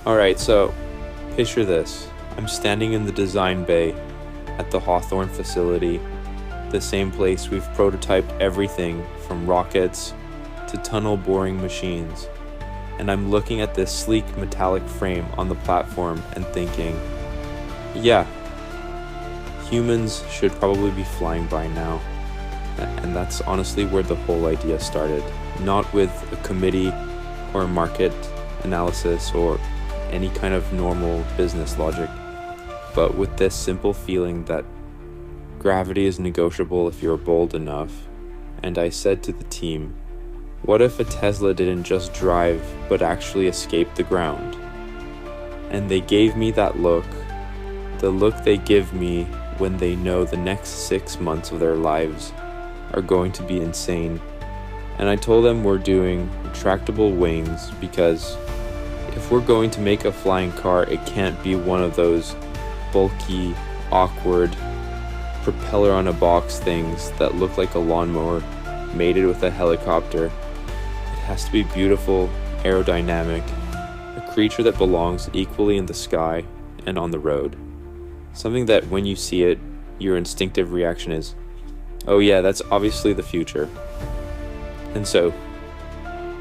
Alright, so picture this. I'm standing in the design bay at the Hawthorne facility, the same place we've prototyped everything from rockets to tunnel boring machines. And I'm looking at this sleek metallic frame on the platform and thinking, yeah, humans should probably be flying by now. And that's honestly where the whole idea started. Not with a committee or a market analysis or any kind of normal business logic, but with this simple feeling that gravity is negotiable if you're bold enough. And I said to the team, what if a Tesla didn't just drive but actually escape the ground? And they gave me that look, the look they give me when they know the next 6 months of their lives are going to be insane. And I told them we're doing retractable wings because if we're going to make a flying car, it can't be one of those bulky, awkward, propeller on a box things that look like a lawnmower mated with a helicopter. It has to be beautiful, aerodynamic, a creature that belongs equally in the sky and on the road. Something that when you see it, your instinctive reaction is, oh yeah, that's obviously the future. And so,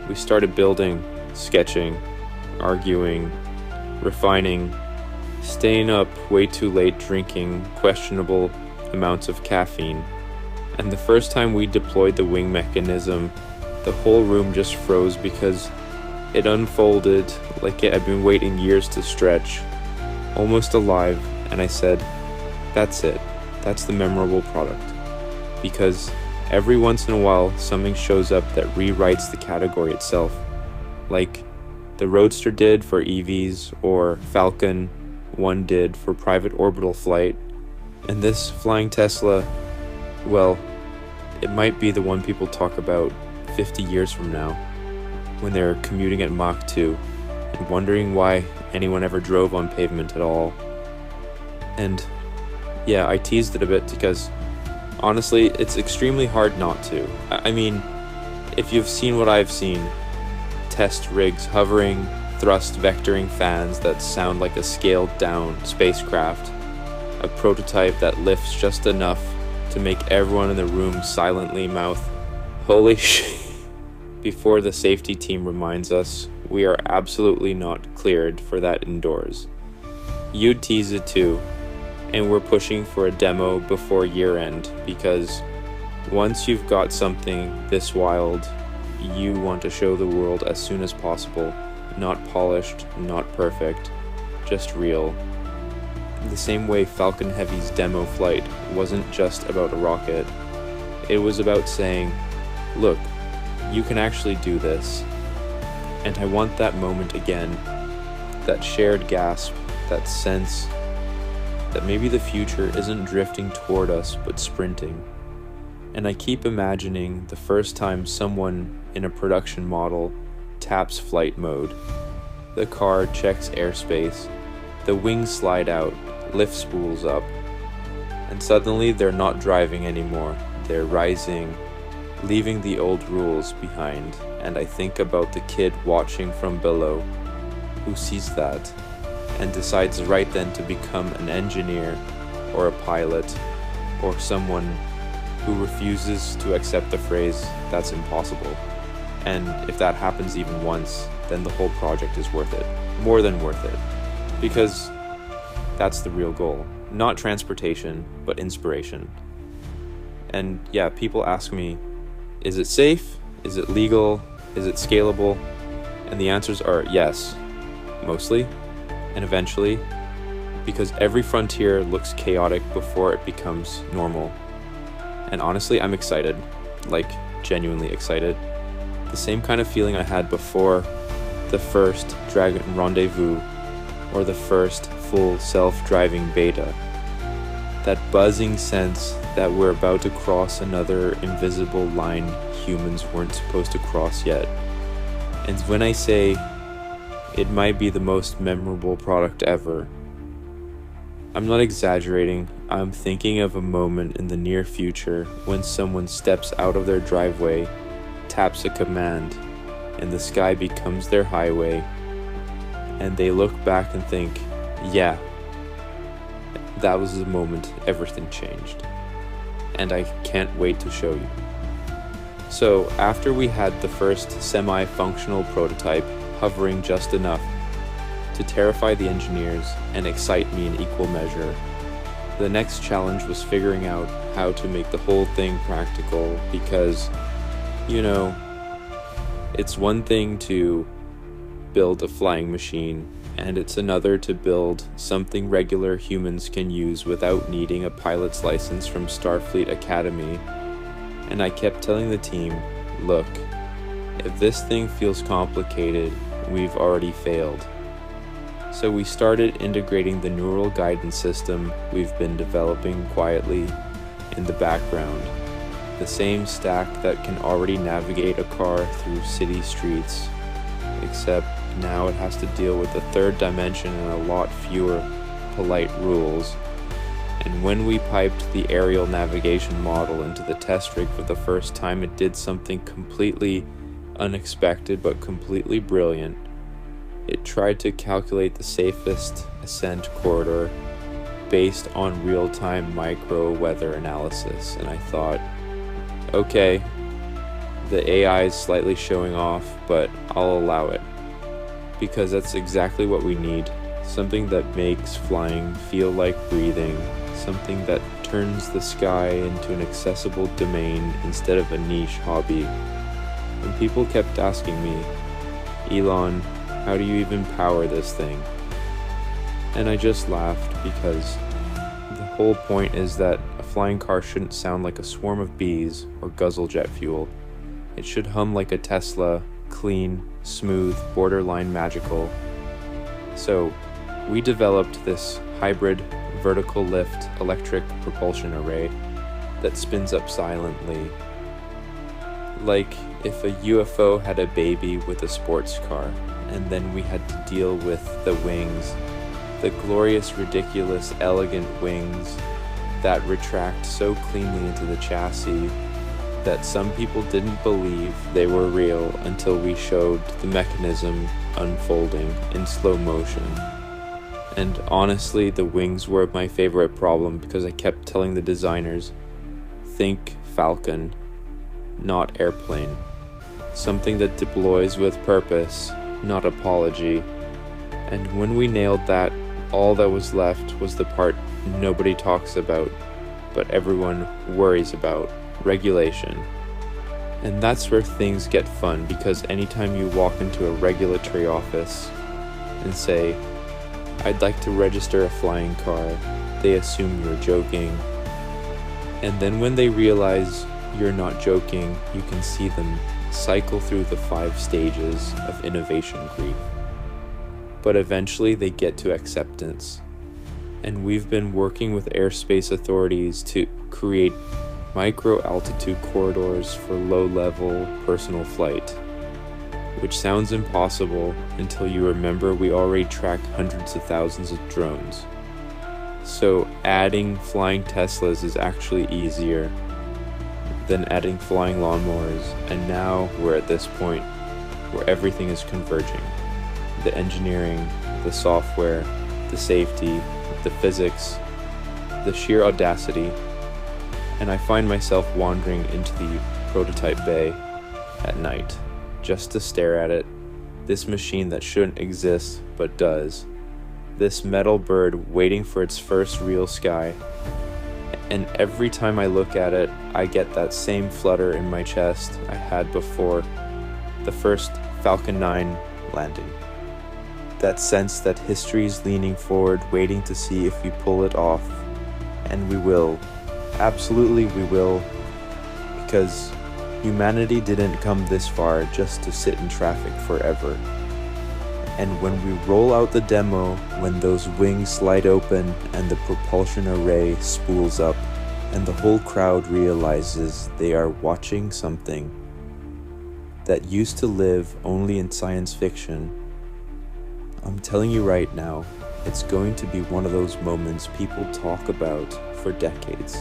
we started building, sketching, arguing, refining, staying up way too late drinking questionable amounts of caffeine. And the first time we deployed the wing mechanism, the whole room just froze because it unfolded like it had been waiting years to stretch, almost alive. And I said, that's it, that's the memorable product. Because every once in a while something shows up that rewrites the category itself, like the Roadster did for EVs or Falcon 1 did for private orbital flight. And this flying Tesla, well, it might be the one people talk about 50 years from now when they're commuting at Mach 2 and wondering why anyone ever drove on pavement at all. And yeah, I teased it a bit because honestly, it's extremely hard not to. I mean, if you've seen what I've seen, test rigs hovering, thrust vectoring fans that sound like a scaled down spacecraft, a prototype that lifts just enough to make everyone in the room silently mouth, holy shit, before the safety team reminds us we are absolutely not cleared for that indoors. You'd tease it too, and we're pushing for a demo before year end because once you've got something this wild, you want to show the world as soon as possible. Not polished, not perfect, just real. The same way Falcon Heavy's demo flight wasn't just about a rocket. It was about saying, look, you can actually do this. And I want that moment again, that shared gasp, that sense that maybe the future isn't drifting toward us but sprinting. And I keep imagining the first time someone in a production model taps flight mode. The car checks airspace, the wings slide out, lift spools up, and suddenly they're not driving anymore, they're rising, leaving the old rules behind. And I think about the kid watching from below who sees that and decides right then to become an engineer or a pilot or someone who refuses to accept the phrase, that's impossible. And if that happens even once, then the whole project is worth it. More than worth it. Because that's the real goal. Not transportation, but inspiration. And yeah, people ask me, is it safe? Is it legal? Is it scalable? And the answers are yes, mostly, and eventually, because every frontier looks chaotic before it becomes normal. And honestly, I'm excited, like genuinely excited. The same kind of feeling I had before the first Dragon Rendezvous or the first full self-driving beta. That buzzing sense that we're about to cross another invisible line humans weren't supposed to cross yet. And when I say it might be the most memorable product ever, I'm not exaggerating. I'm thinking of a moment in the near future when someone steps out of their driveway, taps a command, and the sky becomes their highway, and they look back and think, yeah, that was the moment everything changed. And I can't wait to show you. So after we had the first semi-functional prototype hovering just enough to terrify the engineers and excite me in equal measure, the next challenge was figuring out how to make the whole thing practical, because, you know, it's one thing to build a flying machine, and it's another to build something regular humans can use without needing a pilot's license from Starfleet Academy. And I kept telling the team, look, if this thing feels complicated, we've already failed. So we started integrating the neural guidance system we've been developing quietly in the background. The same stack that can already navigate a car through city streets, except now it has to deal with a third dimension and a lot fewer polite rules. And when we piped the aerial navigation model into the test rig for the first time, it did something completely unexpected but completely brilliant. It tried to calculate the safest ascent corridor based on real-time micro weather analysis, and I thought, okay, the AI is slightly showing off, but I'll allow it, because that's exactly what we need. Something that makes flying feel like breathing, something that turns the sky into an accessible domain instead of a niche hobby. And people kept asking me, Elon, how do you even power this thing? And I just laughed, because the whole point is that a flying car shouldn't sound like a swarm of bees or guzzle jet fuel. It should hum like a Tesla, clean, smooth, borderline magical. So we developed this hybrid vertical lift electric propulsion array that spins up silently, like if a UFO had a baby with a sports car, and then we had to deal with the wings, the glorious, ridiculous, elegant wings that retract so cleanly into the chassis that some people didn't believe they were real until we showed the mechanism unfolding in slow motion. And honestly, the wings were my favorite problem, because I kept telling the designers, think Falcon, not airplane. Something that deploys with purpose, not apology. And when we nailed that, all that was left was the part nobody talks about, but everyone worries about: regulation. And that's where things get fun, because anytime you walk into a regulatory office and say, I'd like to register a flying car, they assume you're joking. And then when they realize you're not joking, you can see them cycle through the 5 stages of innovation grief. But eventually they get to acceptance. And we've been working with airspace authorities to create micro-altitude corridors for low-level personal flight, which sounds impossible until you remember we already track hundreds of thousands of drones. So adding flying Teslas is actually easier than adding flying lawnmowers, and now we're at this point where everything is converging. The engineering, the software, the safety, the physics, the sheer audacity, and I find myself wandering into the prototype bay at night just to stare at it, this machine that shouldn't exist but does, this metal bird waiting for its first real sky. And every time I look at it, I get that same flutter in my chest I had before the first Falcon 9 landing. That sense that history's leaning forward, waiting to see if we pull it off. And we will. Absolutely we will. Because humanity didn't come this far just to sit in traffic forever. And when we roll out the demo, when those wings slide open and the propulsion array spools up, and the whole crowd realizes they are watching something that used to live only in science fiction, I'm telling you right now, it's going to be one of those moments people talk about for decades.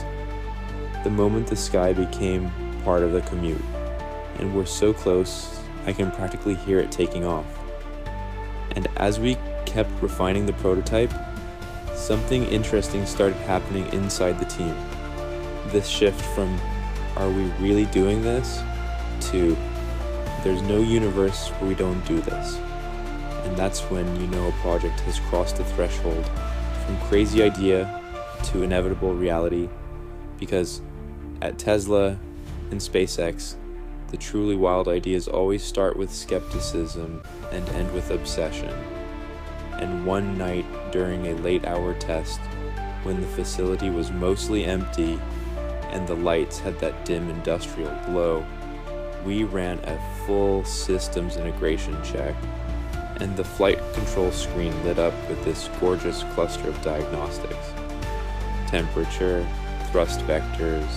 The moment the sky became part of the commute, and we're so close, I can practically hear it taking off. And as we kept refining the prototype, something interesting started happening inside the team. This shift from, are we really doing this, to, there's no universe where we don't do this. And that's when you know a project has crossed the threshold from crazy idea to inevitable reality, because at Tesla and SpaceX, the truly wild ideas always start with skepticism and end with obsession. And one night during a late-hour test, when the facility was mostly empty and the lights had that dim industrial glow, we ran a full systems integration check, and the flight control screen lit up with this gorgeous cluster of diagnostics. Temperature, thrust vectors,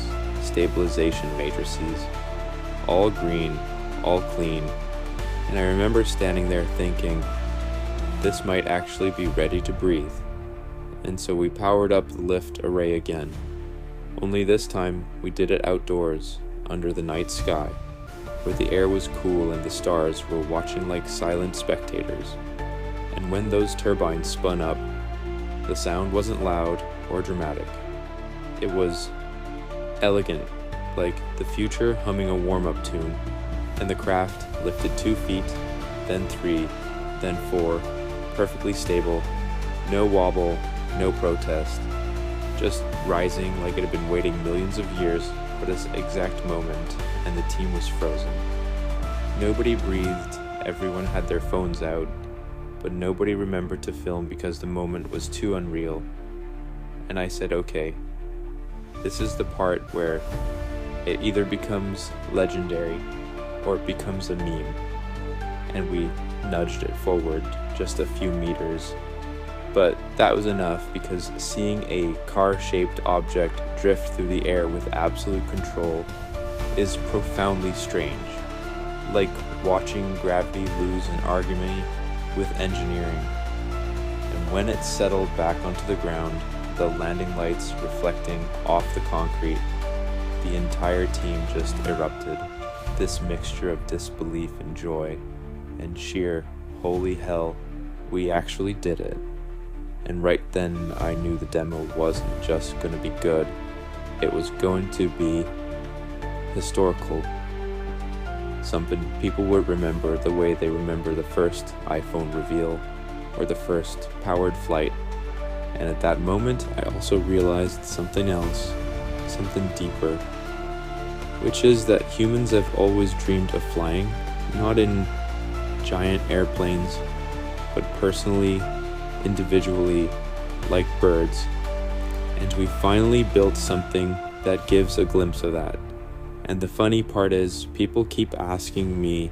stabilization matrices, all green, all clean, and I remember standing there thinking, this might actually be ready to breathe. And so we powered up the lift array again, only this time we did it outdoors, under the night sky, where the air was cool and the stars were watching like silent spectators. And when those turbines spun up, the sound wasn't loud or dramatic. It was elegant, like the future humming a warm-up tune, and the craft lifted 2 feet, then 3, then 4, perfectly stable, no wobble, no protest, just rising like it had been waiting millions of years for this exact moment, and the team was frozen. Nobody breathed, everyone had their phones out, but nobody remembered to film because the moment was too unreal. And I said, okay, this is the part where it either becomes legendary or it becomes a meme. And we nudged it forward just a few meters. But that was enough, because seeing a car-shaped object drift through the air with absolute control is profoundly strange. Like watching gravity lose an argument with engineering. And when it settled back onto the ground, the landing lights reflecting off the concrete, the entire team just erupted. This mixture of disbelief and joy, and sheer, holy hell, we actually did it. And right then I knew the demo wasn't just going to be good, it was going to be historical. Something people would remember the way they remember the first iPhone reveal, or the first powered flight. And at that moment, I also realized something else, something deeper, which is that humans have always dreamed of flying, not in giant airplanes, but personally, individually, like birds. And we finally built something that gives a glimpse of that. And the funny part is, people keep asking me